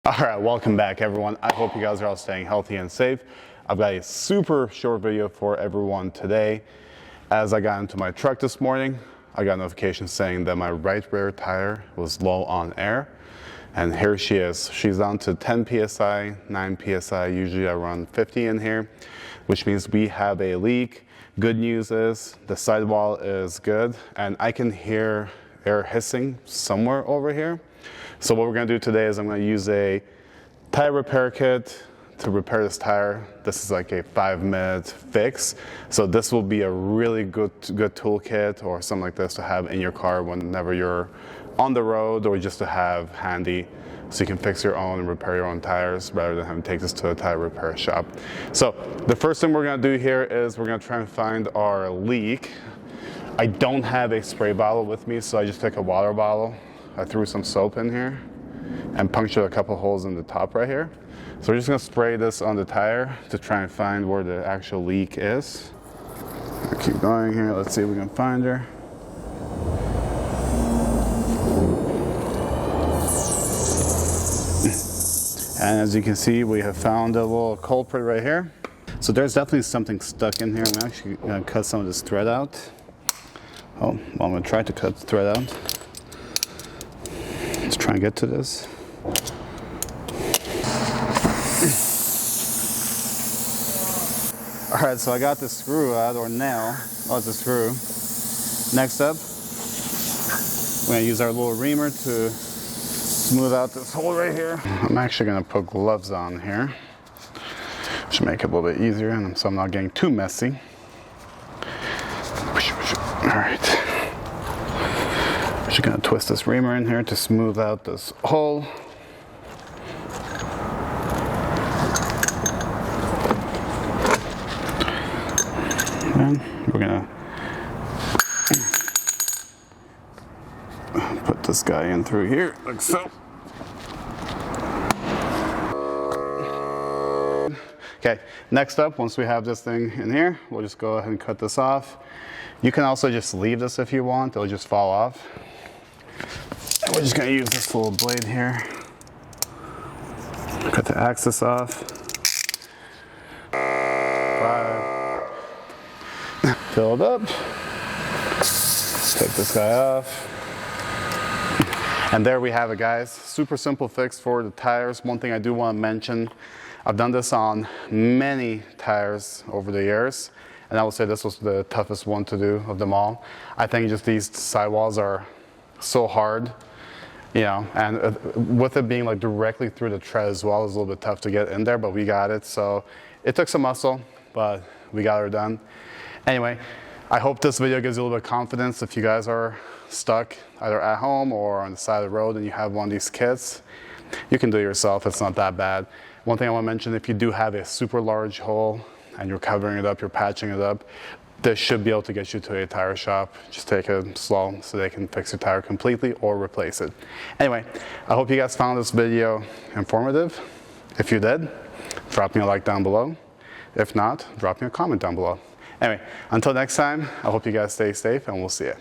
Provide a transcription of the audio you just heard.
All right, welcome back everyone. I hope you guys are all staying healthy and safe. I've got a super short video for everyone today. As I got into my truck this morning, I got a notification saying that my right rear tire was low on air. And here she is. She's down to 10 PSI, 9 PSI. Usually I run 50 in here, which means we have a leak. Good news is the sidewall is good and I can hear air hissing somewhere over here. So what we're going to do today is I'm going to use a tire repair kit to repair this tire. This is like a 5-minute fix. So this will be a really good toolkit or something like this to have in your car whenever you're on the road, or just to have handy so you can fix your own and repair your own tires rather than having to take this to a tire repair shop. So the first thing we're going to do here is we're going to try and find our leak. I don't have a spray bottle with me, so I just took a water bottle. I threw some soap in here and punctured a couple holes in the top right here. So we're just going to spray this on the tire to try and find where the actual leak is. I'll keep going here. Let's see if we can find her. And as you can see, we have found a little culprit right here. So there's definitely something stuck in here. I'm actually going to cut some of this thread out. Oh, well, I'm going to try to cut the thread out. Let's try and get to this. All right, so I got the screw out, or nail. Oh, it's a screw. Next up, we're gonna use our little reamer to smooth out this hole right here. I'm actually gonna put gloves on here. Should make it a little bit easier, and so I'm not getting too messy. All right. Just gonna twist this reamer in here to smooth out this hole. And we're gonna put this guy in through here, like so. Okay, next up, once we have this thing in here, we'll just go ahead and cut this off. You can also just leave this if you want, it'll just fall off. And we're just gonna use this little blade here. Cut the axis off. 5. Fill it up. Take this guy off. And there we have it, guys. Super simple fix for the tires. One thing I do want to mention, I've done this on many tires over the years, and I would say this was the toughest one to do of them all. I think just these sidewalls are so hard, you know, and with it being like directly through the tread as well, it's a little bit tough to get in there, but we got it. So it took some muscle, but we got her done. Anyway, I hope this video gives you a little bit of confidence if you guys are stuck either at home or on the side of the road and you have one of these kits. You can do it yourself, it's not that bad. One thing I want to mention, if you do have a super large hole and you're covering it up, you're patching it up, this should be able to get you to a tire shop. Just take it slow so they can fix your tire completely or replace it. Anyway, I hope you guys found this video informative. If you did, drop me a like down below. If not, drop me a comment down below. Anyway, until next time, I hope you guys stay safe and we'll see you.